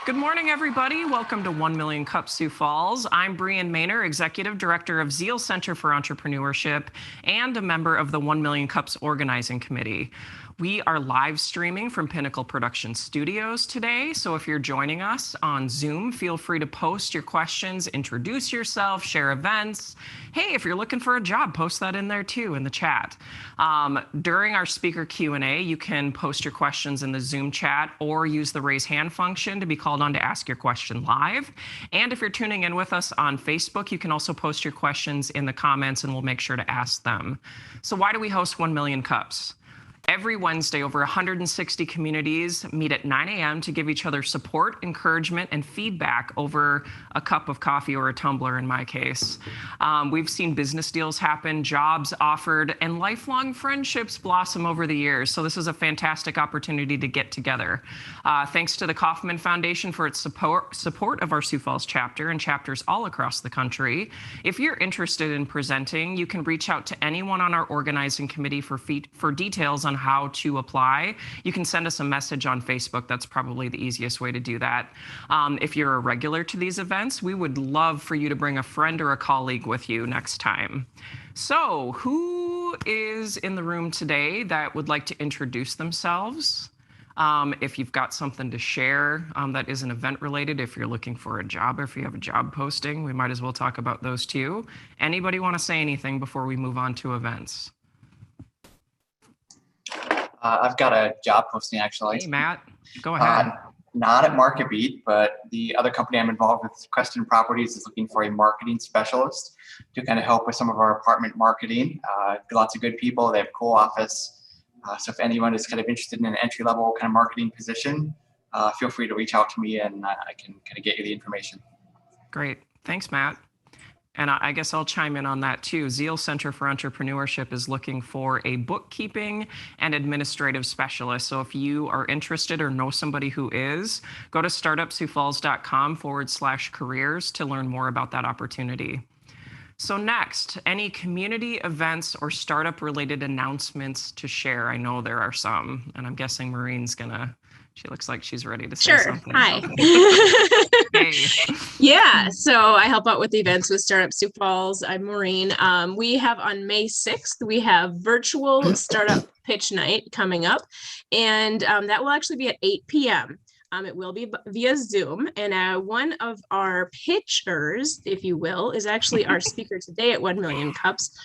Good morning, everybody. Welcome to 1 Million Cups Sioux Falls. I'm Brian Maynor, Executive Director of Zeal Center for Entrepreneurship and a member of the 1 Million Cups Organizing Committee. We are live streaming from Pinnacle Production Studios today, so if you're joining us on Zoom, feel free to post your questions, introduce yourself, share events. Hey, if you're looking for a job, post that in there too in the chat. During our speaker Q&A, you can post your questions in the Zoom chat or use the raise hand function to be called on to ask your question live. And if you're tuning in with us on Facebook, you can also post your questions in the comments and we'll make sure to ask them. So why do we host 1 Million Cups? Every Wednesday, over 160 communities meet at 9 a.m. to give each other support, encouragement, and feedback over a cup of coffee or a tumbler in my case. We've seen business deals happen, jobs offered, and lifelong friendships blossom over the years. So this is a fantastic opportunity to get together. Thanks to the Kauffman Foundation for its support of our Sioux Falls chapter and chapters all across the country. If you're interested in presenting, you can reach out to anyone on our organizing committee for details on how to apply. You can send us a message on Facebook. That's probably the easiest way to do that. If you're a regular to these events, we would love for you to bring a friend or a colleague with you next time. So who is in the room today that would like to introduce themselves? If you've got something to share that isn't event related, if you're looking for a job or if you have a job posting, we might as well talk about those too. Anybody want to say anything before we move on to events? I've got a job posting actually. Hey, Matt, go ahead. Not at Market Beat, but the other company I'm involved with, Creston Properties, is looking for a marketing specialist to kind of help with some of our apartment marketing. Lots of good people. They have a cool office. So if anyone is kind of interested in an entry-level kind of marketing position, feel free to reach out to me and I can kind of get you the information. Great. Thanks, Matt. And I guess I'll chime in on that too. Zeal Center for Entrepreneurship is looking for a bookkeeping and administrative specialist. So if you are interested or know somebody who is, go to startupsiouxfalls.com/careers to learn more about that opportunity. So next, any community events or startup related announcements to share? I know there are some, and I'm guessing Maureen's she looks like she's ready to say something. Hi. Hey. Yeah, so I help out with the events with Startup Sioux Falls. I'm Maureen. We have on May 6th, we have virtual startup pitch night coming up, and that will actually be at 8 p.m. It will be via Zoom, and one of our pitchers, if you will, is actually our speaker today at 1 Million Cups,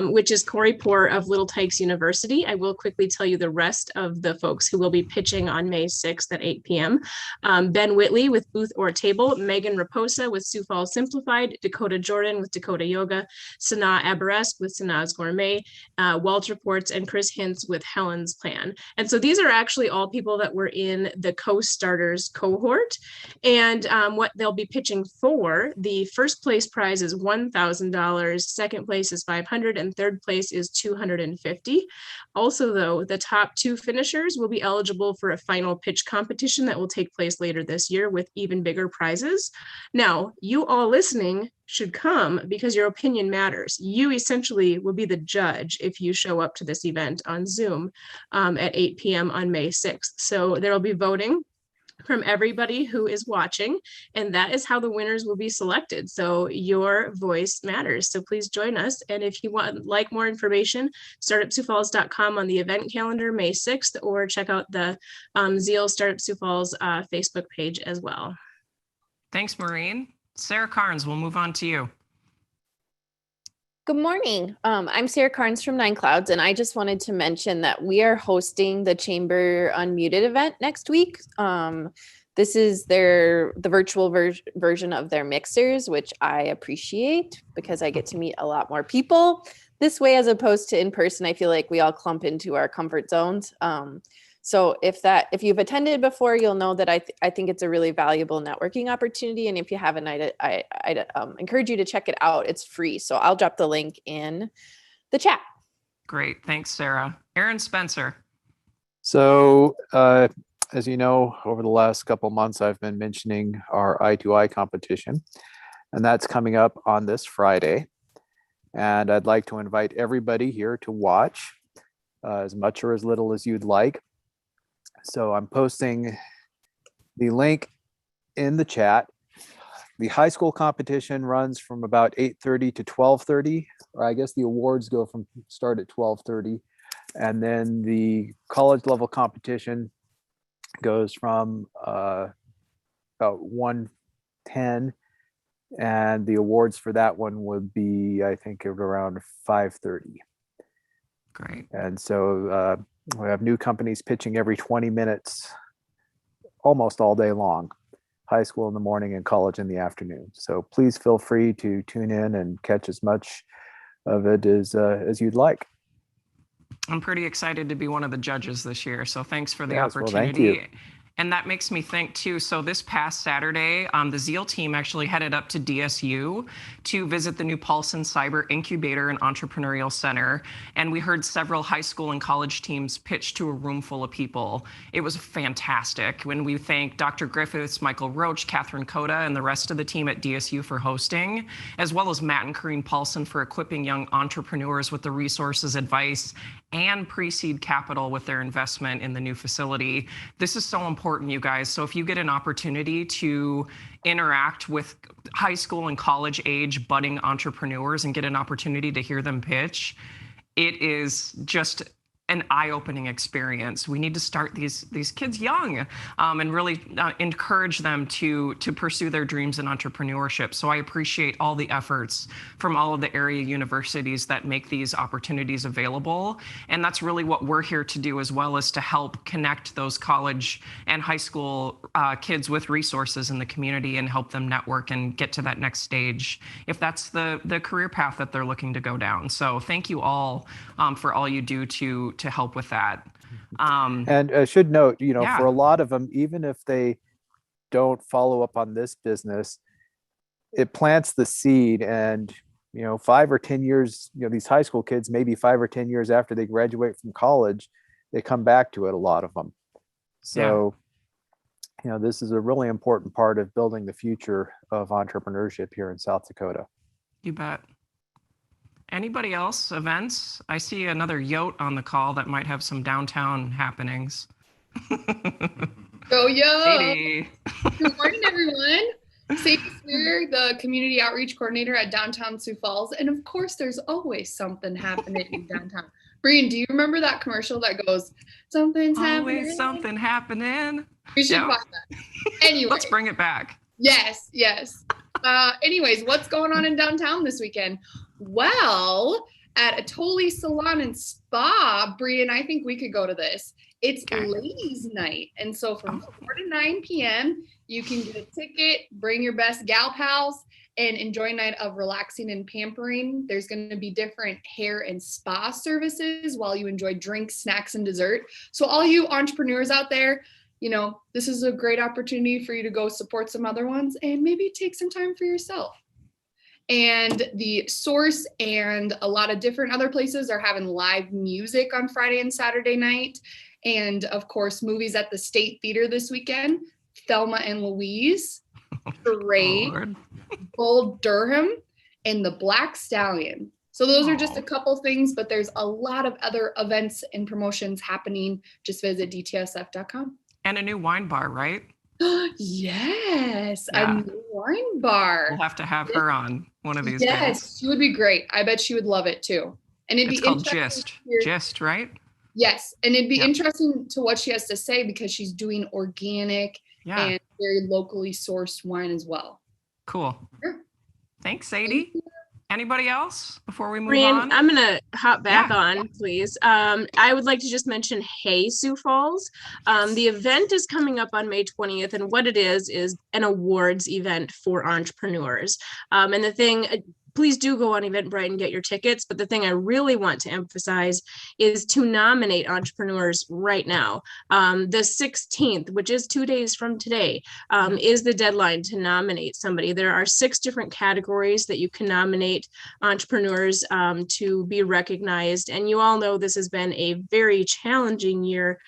which is Corri Poore of Tykes University. I will quickly tell you the rest of the folks who will be pitching on May 6th at 8 p.m. Ben Whitley with Booth or Table, Megan Raposa with Sioux Falls Simplified, Dakota Jordan with Dakota Yoga, Sanaa Abaresk with Sanaa's Gourmet, Walter Ports, and Chris Hintz with Helen's Plan. And so these are actually all people that were in the starters cohort, and what they'll be pitching for: the first place prize is $1,000, second place is $500, and third place is $250. Also, though, the top two finishers will be eligible for a final pitch competition that will take place later this year with even bigger prizes. Now, you all listening should come because your opinion matters. You essentially will be the judge if you show up to this event on Zoom at 8 p.m. on May 6th. So there will be voting from everybody who is watching, and that is how the winners will be selected. So your voice matters. So please join us. And if you want more information, startupsiouxfalls.com on the event calendar, May 6th, or check out the Zeal Startup Sioux Falls Facebook page as well. Thanks, Maureen. Sarah Carnes, we'll move on to you. Good morning. I'm Sarah Carnes from Nine Clouds, and I just wanted to mention that we are hosting the Chamber Unmuted event next week. This is the virtual version of their mixers, which I appreciate because I get to meet a lot more people this way as opposed to in person. I feel like we all clump into our comfort zones. So if you've attended before, you'll know that I think it's a really valuable networking opportunity. And if you haven't, I'd encourage you to check it out. It's free. So I'll drop the link in the chat. Great. Thanks, Sarah. Aaron Spencer. So as you know, over the last couple of months, I've been mentioning our I2I competition, and that's coming up on this Friday. And I'd like to invite everybody here to watch as much or as little as you'd like. So I'm posting the link in the chat. The high school competition runs from about 8:30 to 12:30, or I guess the awards start at 12:30. And then the college level competition goes from about 1:10, and the awards for that one would be, I think, around 5:30. Great. And so we have new companies pitching every 20 minutes, almost all day long. High school in the morning and college in the afternoon. So please feel free to tune in and catch as much of it as you'd like. I'm pretty excited to be one of the judges this year. So thanks for the Yes, well, opportunity. thank you. And that makes me think too. So this past Saturday, the Zeal team actually headed up to DSU to visit the new Paulson Cyber Incubator and Entrepreneurial Center. And we heard several high school and college teams pitch to a room full of people. It was fantastic. When we thank Dr. Griffiths, Michael Roach, Catherine Coda, and the rest of the team at DSU for hosting, as well as Matt and Corrine Paulson for equipping young entrepreneurs with the resources, advice, and pre-seed capital with their investment in the new facility. This is so important, you guys. So if you get an opportunity to interact with high school and college age budding entrepreneurs and get an opportunity to hear them pitch, it is just an eye-opening experience. We need to start these kids young and really encourage them to pursue their dreams in entrepreneurship. So I appreciate all the efforts from all of the area universities that make these opportunities available. And that's really what we're here to do, as well as to help connect those college and high school kids with resources in the community and help them network and get to that next stage if that's the career path that they're looking to go down. So thank you all for all you do to help with that. And I should note, Yeah. for a lot of them, even if they don't follow up on this business, it plants the seed. And 5 or 10 years, these high school kids, maybe 5 or 10 years after they graduate from college, they come back to it, a lot of them. So this is a really important part of building the future of entrepreneurship here in South Dakota. You bet. Anybody else? Events? I see another Yote on the call that might have some downtown happenings. Go yo! Sadie. Good morning, everyone. Sadie Spear, the community outreach coordinator at downtown Sioux Falls, and of course, there's always something happening in downtown. Brian, do you remember that commercial that goes, "Something's happening"? Always something happening. We should Yeah. find that. Anyway, Let's bring it back. yes. Anyways, what's going on in downtown this weekend? Well, at Atoli Salon and Spa, Brian, I think we could go to this. It's Okay. ladies' night. And so from 4 to 9 p.m., you can get a ticket, bring your best gal pals, and enjoy a night of relaxing and pampering. There's going to be different hair and spa services while you enjoy drinks, snacks, and dessert. So all you entrepreneurs out there, this is a great opportunity for you to go support some other ones and maybe take some time for yourself. And the Source and a lot of different other places are having live music on Friday and Saturday night. And of course, movies at the State Theater this weekend, Thelma and Louise, Charade, Lord. Bull Durham, and the Black Stallion. So those are just a couple things, but there's a lot of other events and promotions happening. Just visit dtsf.com. And a new wine bar, right? Yes, Yeah. a new wine bar. We'll have to have her on one of these Yes, days. she would be great. I bet she would love it too. And it'd It's be called interesting Gist. to hear- Gist, right? Yes, and it'd be Yeah. interesting to what she has to say because she's doing organic Yeah. and very locally sourced wine as well. Cool. Sure. Thanks, Sadie. Anybody else before we move Brian, on? I'm gonna hop back Yeah. on, please. I would like to just mention Hey Sioux Falls. The event is coming up on May 20th, and what it is an awards event for entrepreneurs. And the thing, please do go on Eventbrite and get your tickets. But the thing I really want to emphasize is to nominate entrepreneurs right now. The 16th, which is 2 days from today, is the deadline to nominate somebody. There are 6 different categories that you can nominate entrepreneurs to be recognized. And you all know this has been a very challenging year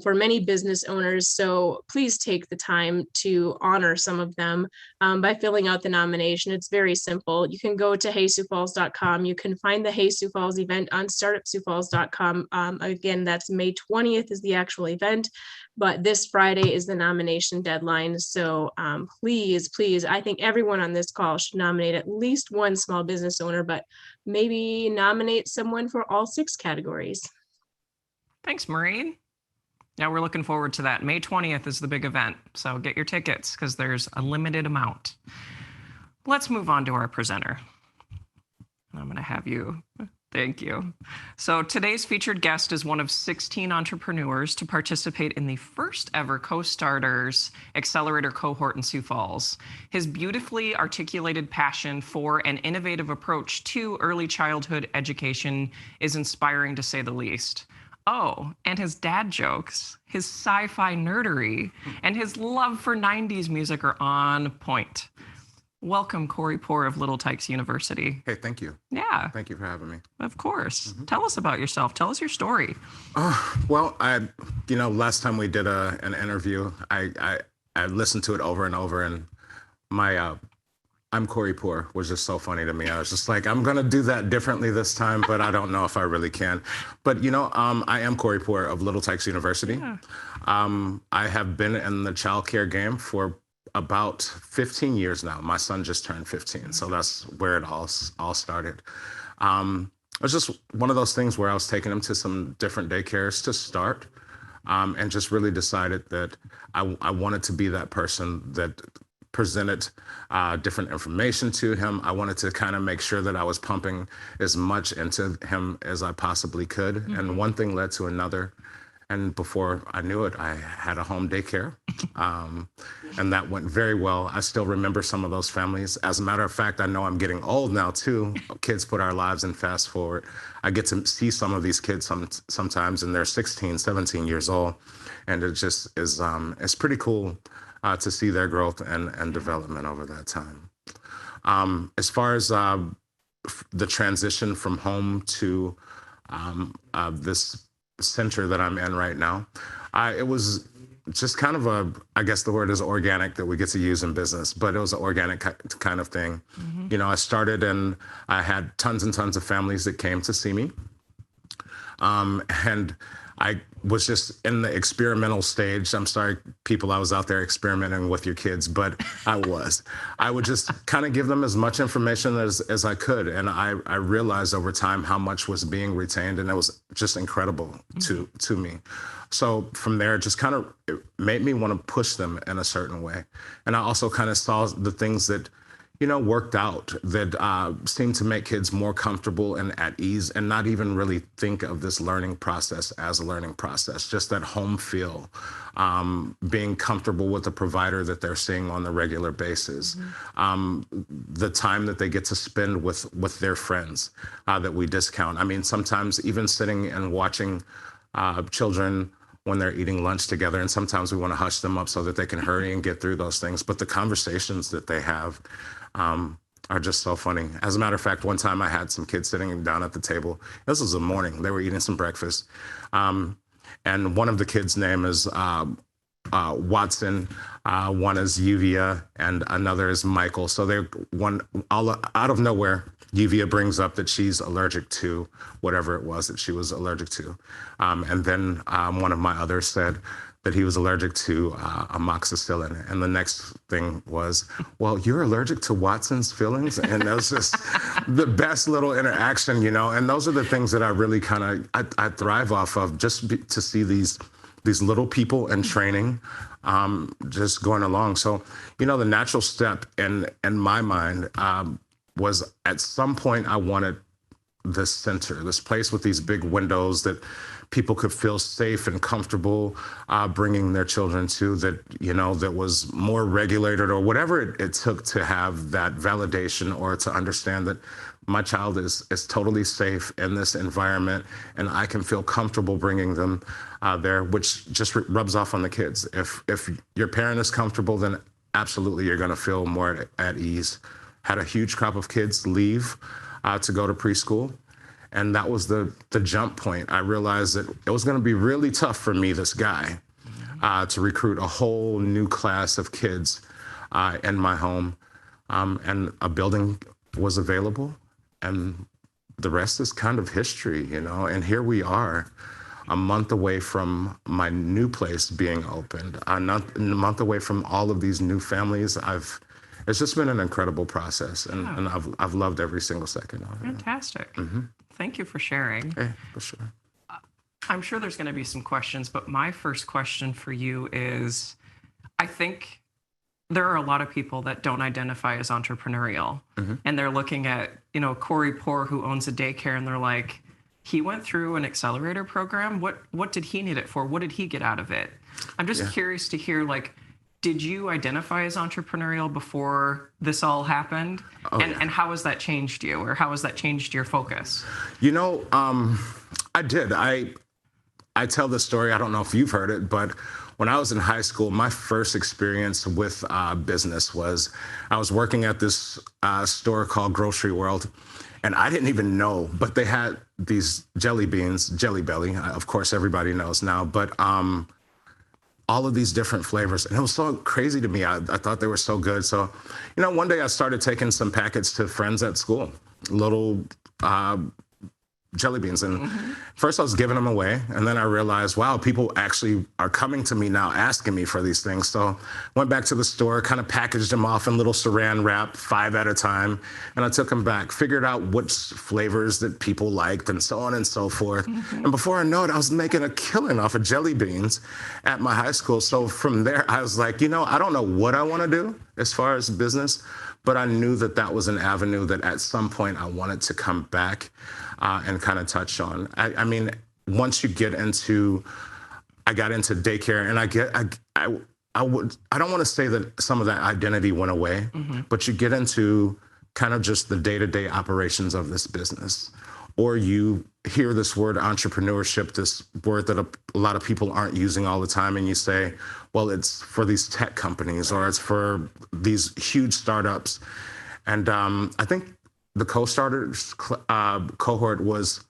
for many business owners. So please take the time to honor some of them by filling out the nomination. It's very simple. You can go to heysufalls.com. You can find the Hey Sioux Falls event on startupsiouxfalls.com. Again, that's May 20th is the actual event, but this Friday is the nomination deadline. So please, I think everyone on this call should nominate at least one small business owner, but maybe nominate someone for all 6 categories. Thanks, Maureen. Yeah, we're looking forward to that. May 20th is the big event, so get your tickets because there's a limited amount. Let's move on to our presenter. I'm going to have you. Thank you. So today's featured guest is one of 16 entrepreneurs to participate in the first ever Co-Starters Accelerator cohort in Sioux Falls. His beautifully articulated passion for an innovative approach to early childhood education is inspiring to say the least. Oh, and his dad jokes, his sci-fi nerdery, and his love for 90s music are on point. Welcome, Corri Poore of Little Tykes University. Hey, thank you. Yeah. Thank you for having me. Of course. Tell us about yourself. Tell us your story. Well, last time we did an interview, I listened to it over and over, and my I'm Corri Poore was just so funny to me. I was just like, I'm gonna do that differently this time, but I don't know if I really can. But I am Corri Poore of Little Tykes University. Yeah. I have been in the childcare game for about 15 years now. My son just turned 15, so that's where it all started. It was just one of those things where I was taking him to some different daycares to start, and just really decided that I wanted to be that person that presented different information to him. I wanted to kind of make sure that I was pumping as much into him as I possibly could. And one thing led to another. And before I knew it, I had a home daycare. And that went very well. I still remember some of those families. As a matter of fact, I know I'm getting old now too. Kids put our lives in fast forward. I get to see some of these kids sometimes, and they're 16, 17 years old. And it just is, it's pretty cool to see their growth and development over that time. As far as the transition from home to this center that I'm in right now, it was just kind of I guess the word is organic that we get to use in business, but it was an organic kind of thing. I started and I had tons and tons of families that came to see me. And I was just in the experimental stage. I'm sorry, people, I was out there experimenting with your kids, but I would just kind of give them as much information as I could. And I realized over time how much was being retained, and it was just incredible to me. So from there, it just kind of made me want to push them in a certain way. And I also kind of saw the things that worked out that seemed to make kids more comfortable and at ease, and not even really think of this learning process as a learning process, just that home feel, being comfortable with the provider that they're seeing on the regular basis, the time that they get to spend with their friends that we discount. I mean, sometimes even sitting and watching children when they're eating lunch together, and sometimes we want to hush them up so that they can hurry and get through those things, but the conversations that they have are just so funny. As a matter of fact, one time I had some kids sitting down at the table. This was the morning. They were eating some breakfast. And one of the kids' name is Watson, one is Yuvia, and another is Michael. So all out of nowhere, Yuvia brings up that she's allergic to whatever it was that she was allergic to. And then one of my others said that he was allergic to amoxicillin. And the next thing was, well, you're allergic to Watson's fillings? And that was just the best little interaction, and those are the things that I really I thrive off of, to see these little people in training just going along. So, the natural step in my mind was at some point I wanted this center, this place with these big windows that people could feel safe and comfortable bringing their children to, that was more regulated, or whatever it took to have that validation, or to understand that my child is totally safe in this environment, and I can feel comfortable bringing them there, which just rubs off on the kids. If your parent is comfortable, then absolutely you're going to feel more at ease. Had a huge crop of kids leave to go to preschool. And that was the jump point. I realized that it was going to be really tough for me, this guy, to recruit a whole new class of kids in my home, and a building was available, and the rest is kind of history, you know. And here we are, a month away from my new place being opened, a month away from all of these new families. It's just been an incredible process, and I've loved every single second of it. Fantastic. Thank you for sharing. Hey, for sure. I'm sure there's going to be some questions, but my first question for you is, I think there are a lot of people that don't identify as entrepreneurial, and they're looking at, you know, Corri Poore, who owns a daycare, and they're like, he went through an accelerator program. What did he need it for? What did he get out of it? I'm just curious to hear, like, did you identify as entrepreneurial before this all happened? And how has that changed you, or how has that changed your focus? You know, I did. I tell this story, I don't know if you've heard it, but when I was in high school, my first experience with business was I was working at this store called Grocery World, and I didn't even know, but they had these jelly beans, Jelly Belly, of course everybody knows now, but all of these different flavors. And it was so crazy to me. I thought they were so good. So, you know, one day I started taking some packets to friends at school, little jelly beans. And first I was giving them away. And then I realized, wow, people actually are coming to me now asking me for these things. So went back to the store, kind of packaged them off in little saran wrap, 5 at a time. And I took them back, figured out which flavors that people liked, and so on and so forth. And before I know it, I was making a killing off of jelly beans at my high school. So from there, I was like, you know, I don't know what I want to do as far as business, but I knew that that was an avenue that at some point I wanted to come back and kind of touch on. I mean, once you get into, I got into daycare, and I don't want to say that some of that identity went away, but you get into kind of just the day-to-day operations of this business, or you hear this word entrepreneurship, this word that a lot of people aren't using all the time, and you say, well, it's for these tech companies, or it's for these huge startups. And I think the co-starters cohort was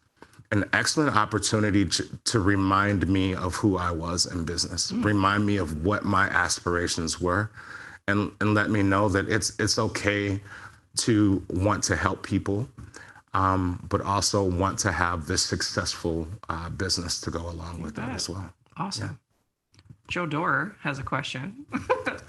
an excellent opportunity to remind me of who I was in business, remind me of what my aspirations were, and let me know that it's okay to want to help people, but also want to have this successful business to go along with that as well. Awesome. Yeah. Joe Dorr has a question.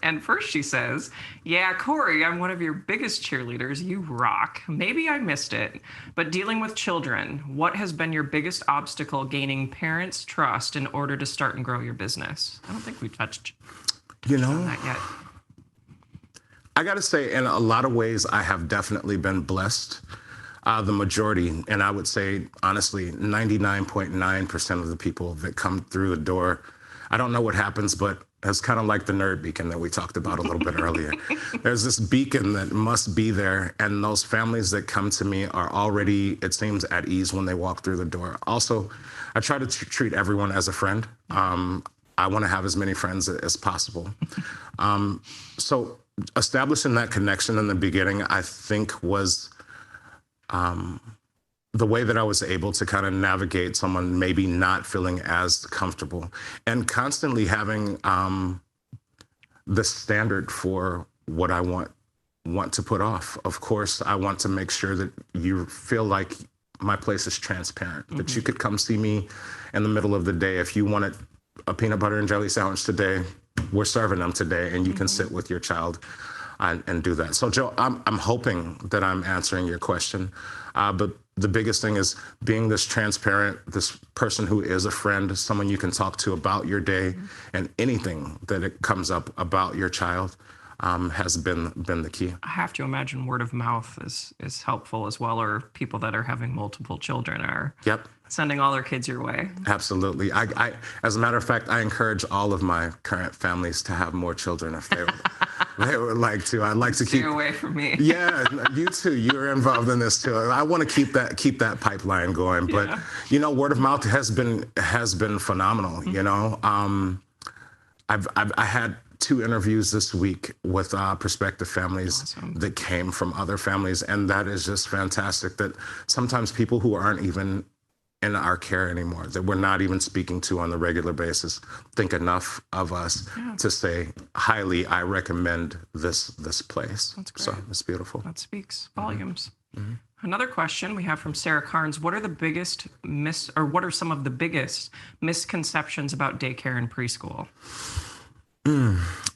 And first she says, yeah, Corri, I'm one of your biggest cheerleaders. You rock. Maybe I missed it, but dealing with children, what has been your biggest obstacle gaining parents' trust in order to start and grow your business? I don't think we touched on that yet. I got to say, in a lot of ways, I have definitely been blessed. The majority, and I would say, honestly, 99.9% of the people that come through the door, I don't know what happens, but it's kind of like the nerd beacon that we talked about a little bit earlier. There's this beacon that must be there, and those families that come to me are already, it seems, at ease when they walk through the door. Also, I try to treat everyone as a friend. I want to have as many friends as possible. So establishing that connection in the beginning, I think, was the way that I was able to kind of navigate someone maybe not feeling as comfortable, and constantly having the standard for what I want to put off. Of course, I want to make sure that you feel like my place is transparent, that you could come see me in the middle of the day. If you wanted a peanut butter and jelly sandwich today, we're serving them today, and you can sit with your child and do that. So Joe, I'm hoping that I'm answering your question, but the biggest thing is being this transparent, this person who is a friend, someone you can talk to about your day, and anything that it comes up about your child has been the key. I have to imagine word of mouth is helpful as well, or people that are having multiple children are sending all their kids your way. Absolutely. I as a matter of fact, I encourage all of my current families to have more children if they would like to. I'd like to keep away from me. Yeah, you too. You're involved in this too. I want to keep that pipeline going. But you know, word of mouth has been phenomenal. You know, I had 2 interviews this week with prospective families that came from other families, and that is just fantastic. That sometimes people who aren't even in our care anymore, that we're not even speaking to on the regular basis, think enough of us to say, highly, I recommend this place. That's great. So it's beautiful. That speaks volumes. Another question we have from Sarah Carnes: what are what are some of the biggest misconceptions about daycare and preschool?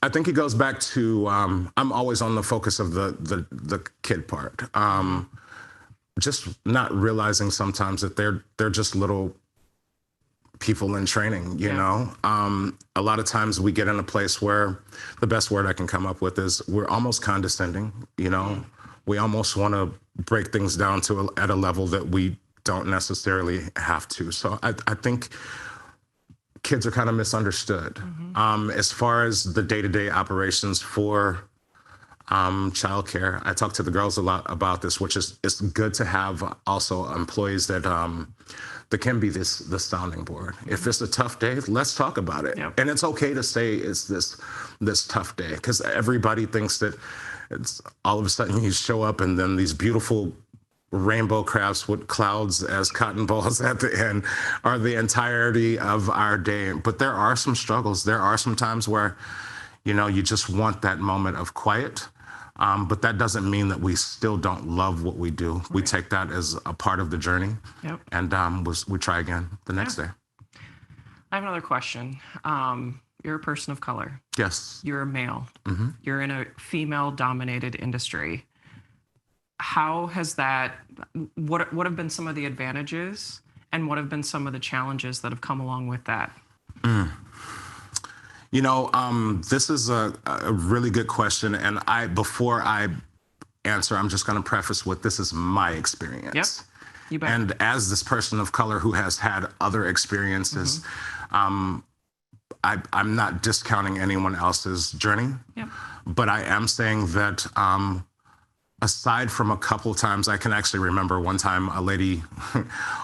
I think it goes back to I'm always on the focus of the kid part. Just not realizing sometimes that they're just little people in training, you know. A lot of times we get in a place where the best word I can come up with is we're almost condescending, you know. We almost want to break things down to at a level that we don't necessarily have to. So I think kids are kind of misunderstood. As far as the day-to-day operations for childcare, I talk to the girls a lot about this, which is it's good to have also employees that that can be the sounding board. If it's a tough day, let's talk about it. And it's okay to say it's this tough day, because everybody thinks that it's all of a sudden you show up and then these beautiful rainbow crafts with clouds as cotton balls at the end are the entirety of our day. But there are some struggles. There are some times where, you know, you just want that moment of quiet. But that doesn't mean that we still don't love what we do. We take that as a part of the journey. And we try again the next day. I have another question. You're a person of color. Yes. You're a male. You're in a female-dominated industry. How has that, what have been some of the advantages and what have been some of the challenges that have come along with that? You know, this is a really good question. And before I answer, I'm just going to preface with this is my experience. You bet. And as this person of color who has had other experiences, I'm not discounting anyone else's journey, but I am saying that aside from a couple times, I can actually remember one time a lady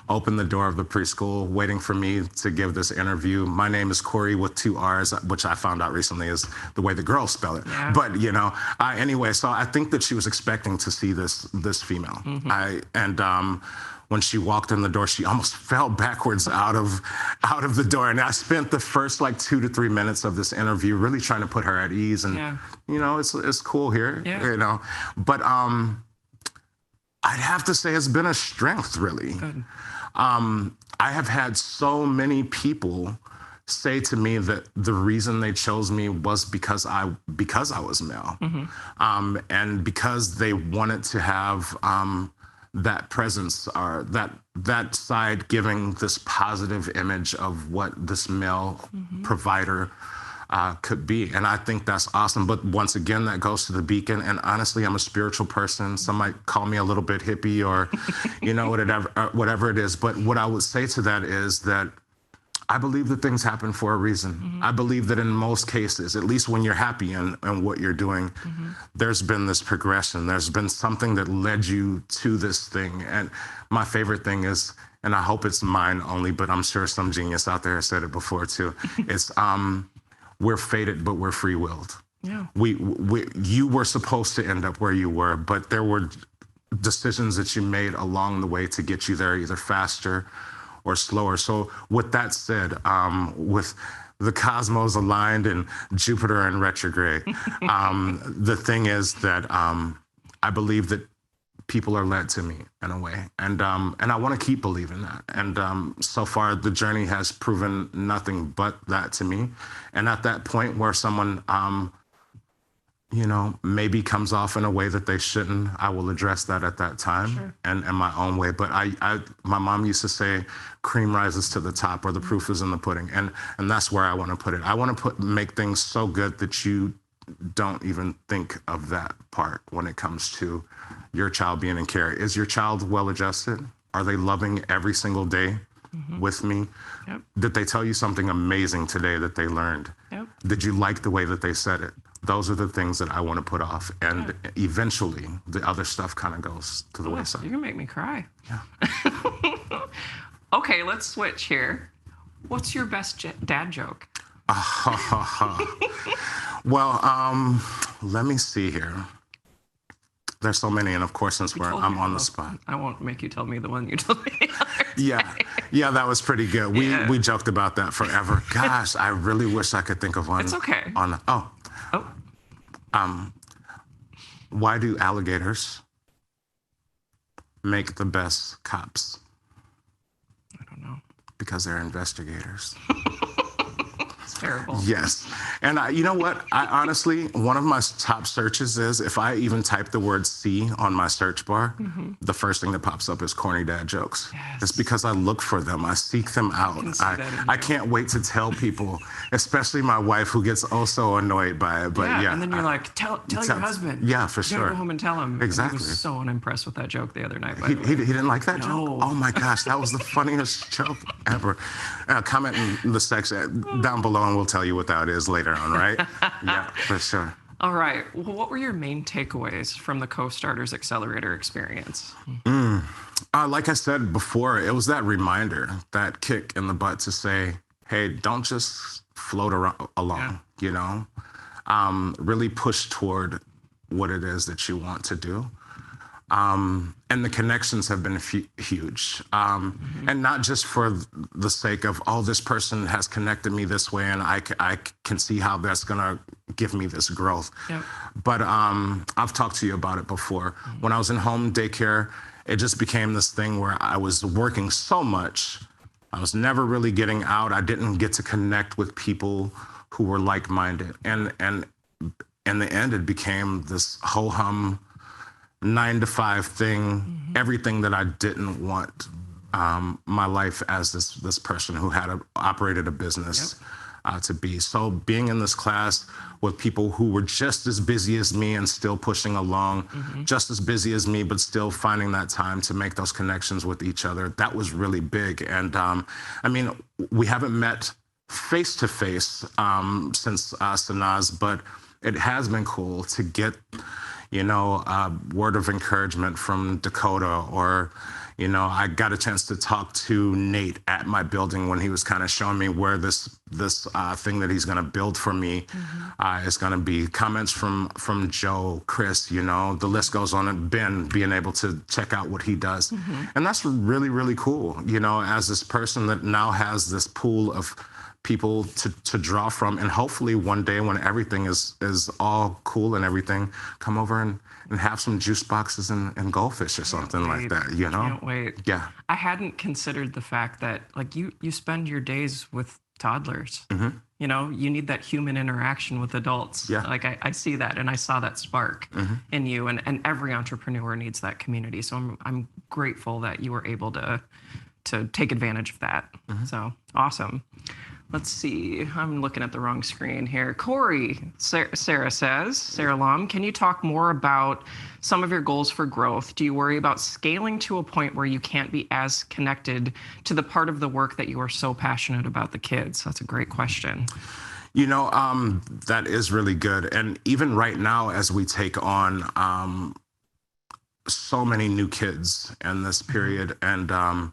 opened the door of the preschool waiting for me to give this interview. My name is Corri with 2 R's, which I found out recently is the way the girls spell it. But, you know, anyway, so I think that she was expecting to see this female. When she walked in the door, she almost fell backwards out of the door. And I spent the first like 2 to 3 minutes of this interview really trying to put her at ease. And, you know, it's cool here, you know. But I'd have to say it's been a strength, really. I have had so many people say to me that the reason they chose me was because I was male. And because they wanted to have that presence or that side giving this positive image of what this male provider could be. And I think that's awesome. But once again, that goes to the beacon. And honestly, I'm a spiritual person. Some might call me a little bit hippie or, you know, whatever it is. But what I would say to that is that I believe that things happen for a reason. I believe that in most cases, at least when you're happy in what you're doing, there's been this progression. There's been something that led you to this thing. And my favorite thing is, and I hope it's mine only, but I'm sure some genius out there has said it before too, it's we're fated, but we're free-willed. You were supposed to end up where you were, but there were decisions that you made along the way to get you there, either faster or slower. So with that said, with the cosmos aligned and Jupiter in retrograde, the thing is that I believe that people are led to me in a way, and I want to keep believing that. And so far, the journey has proven nothing but that to me. And at that point where someone you know, maybe comes off in a way that they shouldn't, I will address that at that time and in my own way. But my mom used to say, cream rises to the top, or the proof is in the pudding. And that's where I want to put it. I want to make things so good that you don't even think of that part when it comes to your child being in care. Is your child well-adjusted? Are they loving every single day with me? Did they tell you something amazing today that they learned? Did you like the way that they said it? Those are the things that I want to put off. And eventually, the other stuff kind of goes to the wayside. You're going to make me cry. Okay, let's switch here. What's your best dad joke? Well, let me see here. There's so many, and of course, since I'm on the spot. I won't make you tell me the one you told me. Yeah, that was pretty good. Yeah. We joked about that forever. Gosh, I really wish I could think of one. It's okay. Why do alligators make the best cops? I don't know. Because they're investigators. It's terrible. Yes. And you know what? I honestly, one of my top searches is if I even type the word C on my search bar, the first thing that pops up is corny dad jokes. Yes. It's because I look for them. I seek them out. I can't wait to tell people, especially my wife who gets also annoyed by it. But yeah. And then you're like, tell your husband. Yeah, for You gotta sure. go home and tell him. Exactly. He was so unimpressed with that joke the other night. He didn't like that No. joke? Oh my gosh, that was the funniest joke ever. Comment in the section down below and we'll tell you what that is later on, right? Yeah, for sure. All right. Well, what were your main takeaways from the Co-Starters Accelerator experience? Like I said before, it was that reminder, that kick in the butt to say, hey, don't just float along, you know? Really push toward what it is that you want to do. And the connections have been huge. And not just for the sake of, oh, this person has connected me this way and I can see how that's gonna give me this growth. Yep. But I've talked to you about it before. When I was in home daycare, it just became this thing where I was working so much. I was never really getting out. I didn't get to connect with people who were like-minded. And in the end, it became this ho-hum 9-to-5 thing, everything that I didn't want my life as this person who had operated a business to be. So being in this class with people who were just as busy as me and still pushing along, just as busy as me, but still finding that time to make those connections with each other, that was really big. And I mean, we haven't met face to face since Sanaz, but it has been cool to get, you know, a word of encouragement from Dakota, or, you know, I got a chance to talk to Nate at my building when he was kind of showing me where this thing that he's going to build for me is going to be. Comments from Joe, Chris, you know, the list goes on, and Ben being able to check out what he does. And that's really, really cool, you know, as this person that now has this pool of people to draw from, and hopefully one day when everything is all cool and everything, come over and have some juice boxes and goldfish or something like that, you know? Can't wait. Yeah. I hadn't considered the fact that, like, you spend your days with toddlers. You know, you need that human interaction with adults. Yeah. Like, I see that, and I saw that spark in you, and every entrepreneur needs that community. So I'm grateful that you were able to take advantage of that. So awesome. Let's see. I'm looking at the wrong screen here. Corri, Sarah says, Sarah Lum, can you talk more about some of your goals for growth? Do you worry about scaling to a point where you can't be as connected to the part of the work that you are so passionate about, the kids? That's a great question. You know, that is really good. And even right now, as we take on so many new kids in this period, and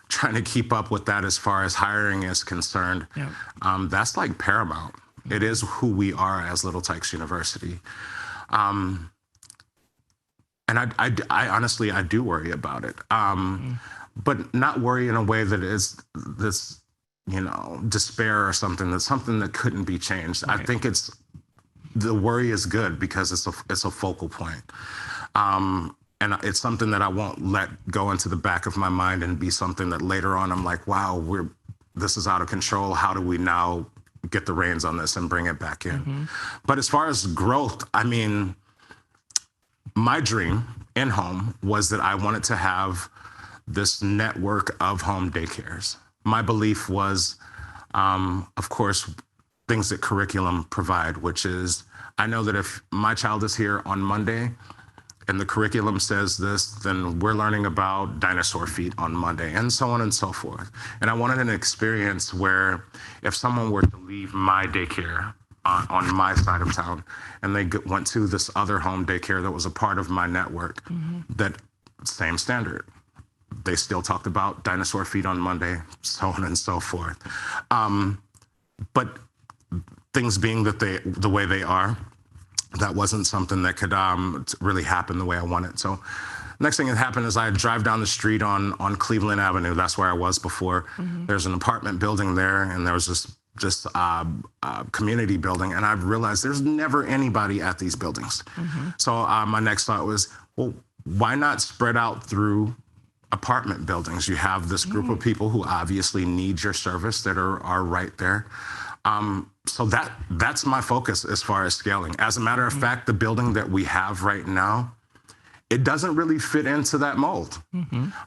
trying to keep up with that as far as hiring is concerned, that's like paramount. It is who we are as Little Tykes University. And I honestly, I do worry about it, but not worry in a way that is this, you know, despair or something. That's something that couldn't be changed. I think the worry is good because it's a focal point. And it's something that I won't let go into the back of my mind and be something that later on I'm like, wow, this is out of control. How do we now get the reins on this and bring it back in? But as far as growth, I mean, my dream in home was that I wanted to have this network of home daycares. My belief was, of course, things that curriculum provide, which is, I know that if my child is here on Monday, and the curriculum says this, then we're learning about dinosaur feet on Monday, and so on and so forth. And I wanted an experience where if someone were to leave my daycare on my side of town, and they went to this other home daycare that was a part of my network, that same standard. They still talked about dinosaur feet on Monday, so on and so forth. But things being that the way they are, that wasn't something that could really happen the way I wanted. So next thing that happened is I drive down the street on Cleveland Avenue. That's where I was before. There's an apartment building there, and there was this community building, and I realized there's never anybody at these buildings. So my next thought was, well, why not spread out through apartment buildings? You have this group of people who obviously need your service that are right there. So that's my focus as far as scaling. As a matter of fact, the building that we have right now, it doesn't really fit into that mold.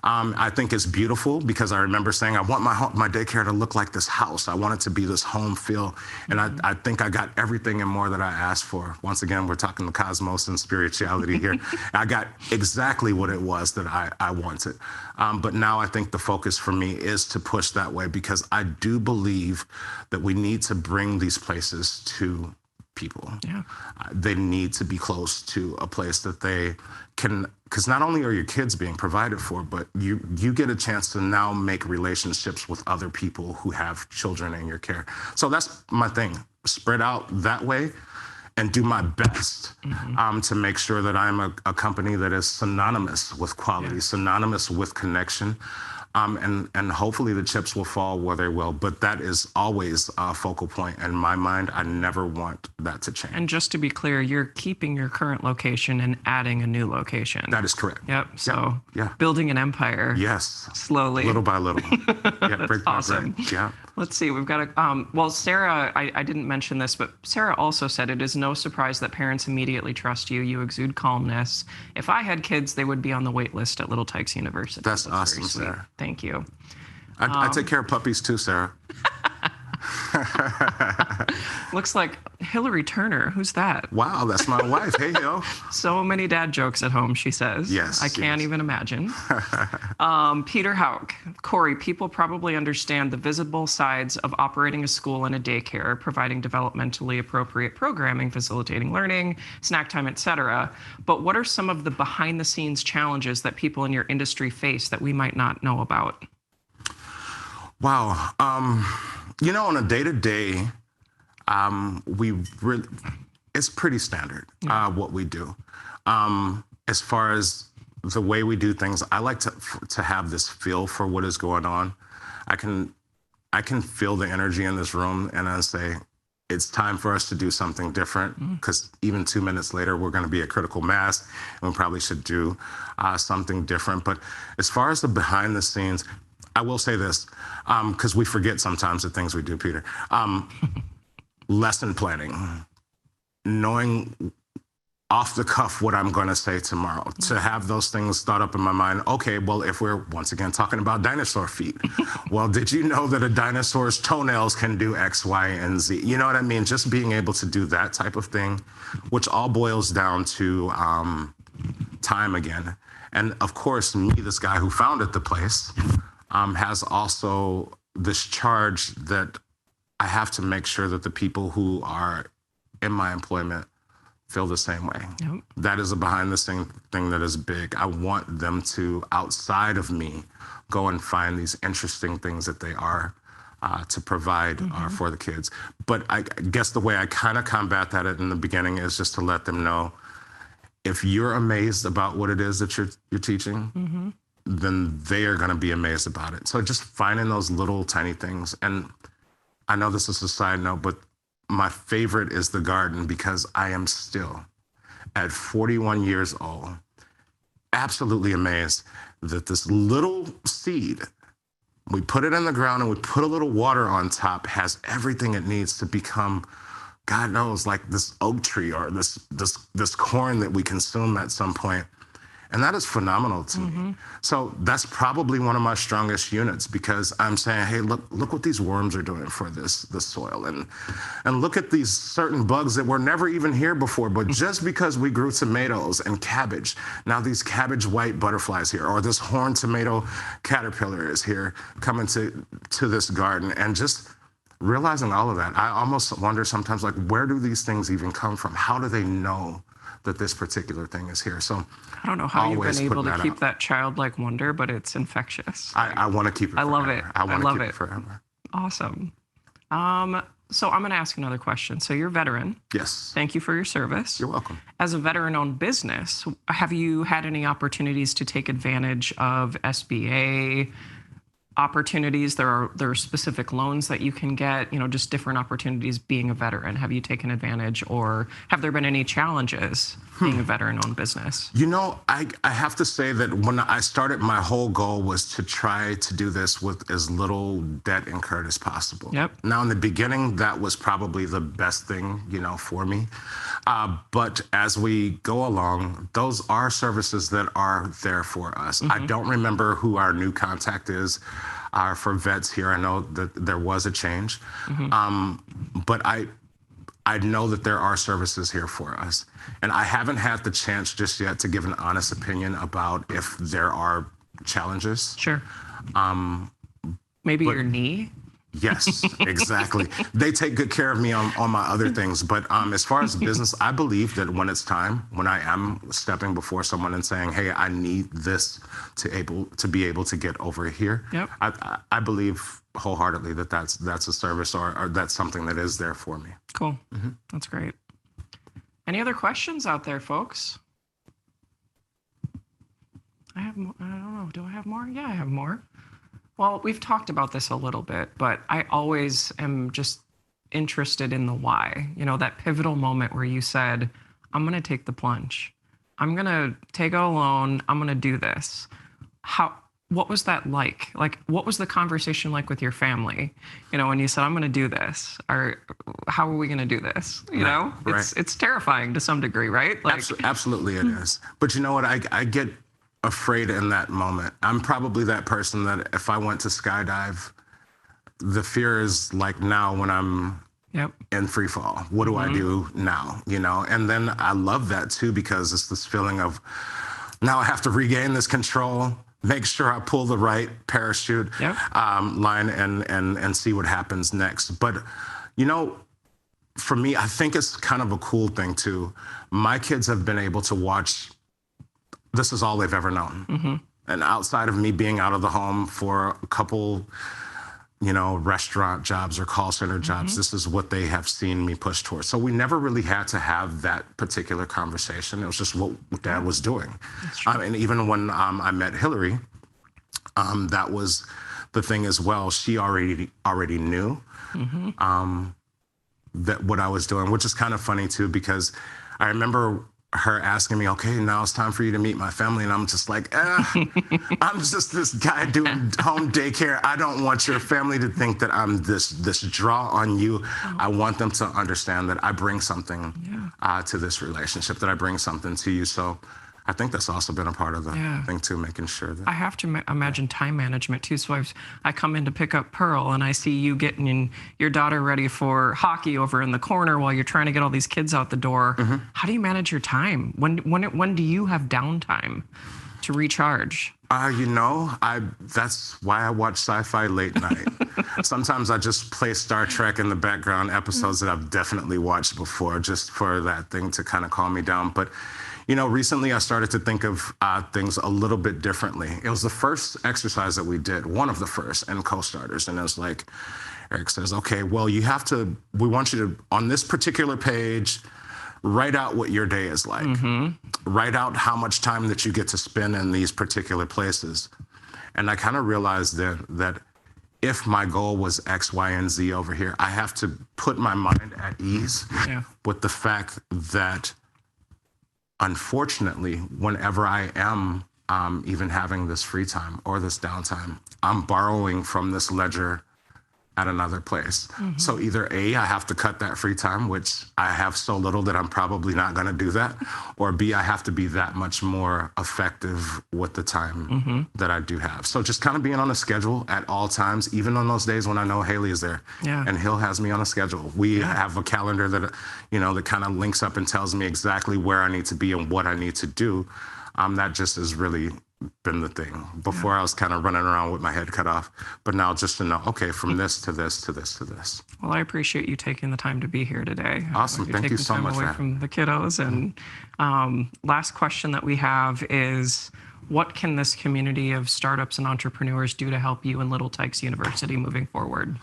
I think it's beautiful because I remember saying, I want my daycare to look like this house. I want it to be this home feel. And I think I got everything and more that I asked for. Once again, we're talking the cosmos and spirituality here. I got exactly what it was that I wanted. But now I think the focus for me is to push that way, because I do believe that we need to bring these places to people. They need to be close to a place that they can, because not only are your kids being provided for, but you get a chance to now make relationships with other people who have children in your care. So that's my thing, spread out that way and do my best to make sure that I'm a company that is synonymous with quality, synonymous with connection. And hopefully the chips will fall where they will. But that is always a focal point in my mind. I never want that to change. And just to be clear, you're keeping your current location and adding a new location. That is correct. Yep. So building an empire. Yes. Slowly. Little by little. That's awesome. Yeah. Let's see. We've got well, Sarah, I didn't mention this, but Sarah also said it is no surprise that parents immediately trust you. You exude calmness. If I had kids, they would be on the wait list at Little Tykes University. That's awesome, Sarah. Thank you. I take care of puppies too, Sarah. Looks like Hillary Turner. Who's that? Wow, that's my wife. Hey, yo. So many dad jokes at home, she says. Yes. I can't even imagine. Peter Hauk. Corri, people probably understand the visible sides of operating a school and a daycare, providing developmentally appropriate programming, facilitating learning, snack time, etc. But what are some of the behind-the-scenes challenges that people in your industry face that we might not know about? Wow. You know, on a day-to-day, it's pretty standard what we do. As far as the way we do things, I like to have this feel for what is going on. I can feel the energy in this room, and I say, it's time for us to do something different, because even 2 minutes later, we're going to be at critical mass, and we probably should do something different. But as far as the behind the scenes, I will say this, because we forget sometimes the things we do, Peter. Lesson planning, knowing off the cuff what I'm going to say tomorrow, to have those things thought up in my mind. Okay, well, if we're once again talking about dinosaur feet, well, did you know that a dinosaur's toenails can do X, Y, and Z? You know what I mean? Just being able to do that type of thing, which all boils down to time again. And of course, me, this guy who founded the place, has also this charge that I have to make sure that the people who are in my employment feel the same way. Yep. That is a behind the scene thing that is big. I want them to, outside of me, go and find these interesting things that they are to provide for the kids. But I guess the way I kind of combat that in the beginning is just to let them know, if you're amazed about what it is that you're teaching, then they are going to be amazed about it. So just finding those little tiny things. And I know this is a side note, but my favorite is the garden, because I am still, at 41 years old, absolutely amazed that this little seed, we put it in the ground and we put a little water on top, has everything it needs to become, God knows, like this oak tree or this corn that we consume at some point. And that is phenomenal to me. So that's probably one of my strongest units, because I'm saying, hey, look what these worms are doing for this soil. And look at these certain bugs that were never even here before, but just because we grew tomatoes and cabbage, now these cabbage white butterflies here, or this horned tomato caterpillar is here coming to this garden. And just realizing all of that, I almost wonder sometimes, like, where do these things even come from? How do they know that this particular thing is here? So I don't know how you've been able to keep that childlike wonder, but it's infectious. I want to keep it forever. I love it. I want to keep it forever. Awesome. So I'm going to ask another question. So you're a veteran. Yes. Thank you for your service. You're welcome. As a veteran-owned business, have you had any opportunities to take advantage of SBA opportunities? There are specific loans that you can get, just different opportunities being a veteran. Have you taken advantage, or have there been any challenges being a veteran-owned business? I have to say that when I started, my whole goal was to try to do this with as little debt incurred as possible. Yep. Now, in the beginning, that was probably the best thing, for me. But as we go along, those are services that are there for us. I don't remember who our new contact is for vets here. I know that there was a change, but I know that there are services here for us. And I haven't had the chance just yet to give an honest opinion about if there are challenges. Sure. Maybe your knee? Yes, exactly. They take good care of me on my other things. But as far as business, I believe that when it's time, when I am stepping before someone and saying, hey, I need this to be able to get over here, yep. I believe wholeheartedly that that's a service or that's something that is there for me. Cool. That's great. Any other questions out there, folks? I have more. I don't know. Do I have more? Yeah, I have more. Well, we've talked about this a little bit, but I always am just interested in the why. That pivotal moment where you said, I'm going to take the plunge. I'm going to take out a loan. I'm going to do this. What was that like? Like, what was the conversation like with your family? When you said, I'm going to do this, or how are we going to do this? Right. It's terrifying to some degree, right? Like, absolutely it is. But you know what? I get afraid in that moment. I'm probably that person that if I went to skydive, the fear is like now when I'm in free fall. What do I do now? And then I love that too, because it's this feeling of now I have to regain this control, make sure I pull the right parachute line and see what happens next. But for me, I think it's kind of a cool thing too. My kids have been able to watch. This is all they've ever known. And outside of me being out of the home for a couple, restaurant jobs or call center jobs, this is what they have seen me push towards. So we never really had to have that particular conversation. It was just what Dad was doing. And even when I met Hillary, that was the thing as well. She already knew that what I was doing, which is kind of funny too, because I remember her asking me, okay, now it's time for you to meet my family. And I'm just like, I'm just this guy doing home daycare. I don't want your family to think that I'm this draw on you. I want them to understand that I bring something to this relationship, that I bring something to you. So I think that's also been a part of the thing too, making sure that. I have to imagine time management too. So I come in to pick up Pearl and I see you getting your daughter ready for hockey over in the corner while you're trying to get all these kids out the door. How do you manage your time? When do you have downtime to recharge? That's why I watch sci-fi late night. Sometimes I just play Star Trek in the background, episodes that I've definitely watched before, just for that thing to kind of calm me down. But recently I started to think of things a little bit differently. It was the first exercise that we did, one of the first, and co-starters. And it was like, Eric says, okay, well, we want you to, on this particular page, write out what your day is like. Write out how much time that you get to spend in these particular places. And I kind of realized then that if my goal was X, Y, and Z over here, I have to put my mind at ease with the fact that unfortunately, whenever I am even having this free time or this downtime, I'm borrowing from this ledger at another place. So either A, I have to cut that free time, which I have so little that I'm probably not going to do that, or B, I have to be that much more effective with the time that I do have. So just kind of being on a schedule at all times, even on those days when I know Haley is there and Hill has me on a schedule. We have a calendar that, that kind of links up and tells me exactly where I need to be and what I need to do. That just has really been the thing. Before I was kind of running around with my head cut off, but now just to know, okay, from this to this to this to this. Well, I appreciate you taking the time to be here today. Awesome. Thank you so much. Away from the kiddos. And last question that we have is, what can this community of startups and entrepreneurs do to help you and Little Tykes University moving forward?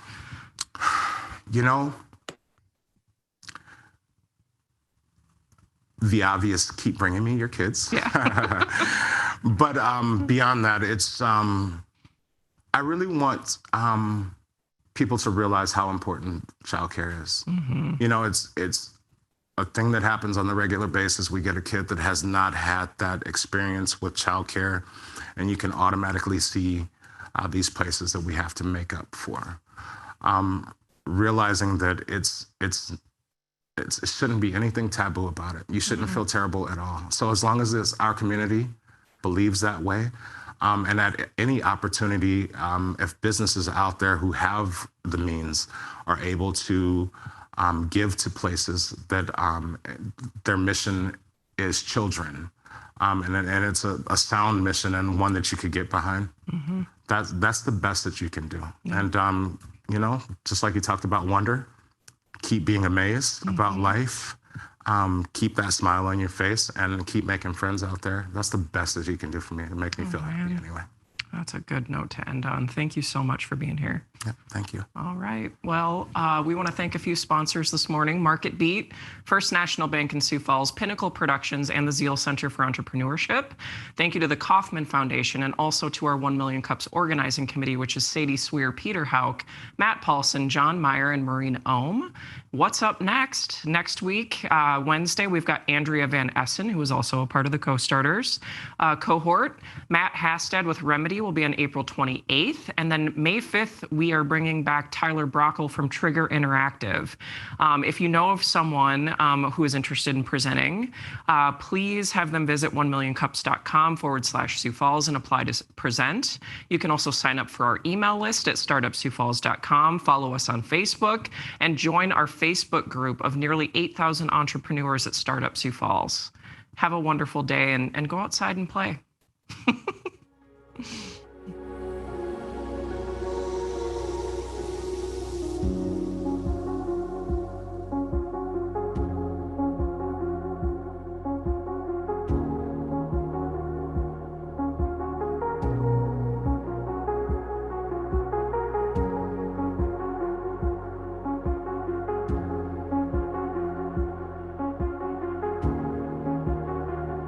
the obvious, keep bringing me your kids. Yeah. But beyond that, it's, I really want people to realize how important childcare is. Mm-hmm. You know, it's a thing that happens on the regular basis. We get a kid that has not had that experience with childcare, and you can automatically see these places that we have to make up for. Realizing that it shouldn't be anything taboo about it. You shouldn't feel terrible at all. So as long as our community believes that way, and at any opportunity, if businesses out there who have the means are able to give to places that their mission is children, and it's a sound mission and one that you could get behind, that's the best that you can do. And you know, just like you talked about wonder, keep being amazed about life, keep that smile on your face, and keep making friends out there. That's the best that you can do for me to make me feel happy anyway. That's a good note to end on. Thank you so much for being here. Yeah, thank you. All right. Well, we want to thank a few sponsors this morning: Market Beat, First National Bank in Sioux Falls, Pinnacle Productions, and the Zeal Center for Entrepreneurship. Thank you to the Kauffman Foundation, and also to our 1 Million Cups Organizing Committee, which is Sadie Sweer, Peter Hauk, Matt Paulson, John Meyer, and Maureen Ohm. What's up next? Next week, Wednesday, we've got Andrea Van Essen, who is also a part of the Co-Starters cohort. Matt Hastad with Remedy will be on April 28th. And then May 5th, we are bringing back Tyler Brockle from Trigger Interactive. If you know of someone who is interested in presenting, please have them visit 1millioncups.com/Sioux Falls and apply to present. You can also sign up for our email list at startupsiouxfalls.com, follow us on Facebook, and join our Facebook group of nearly 8,000 entrepreneurs at Startup Sioux Falls. Have a wonderful day and go outside and play.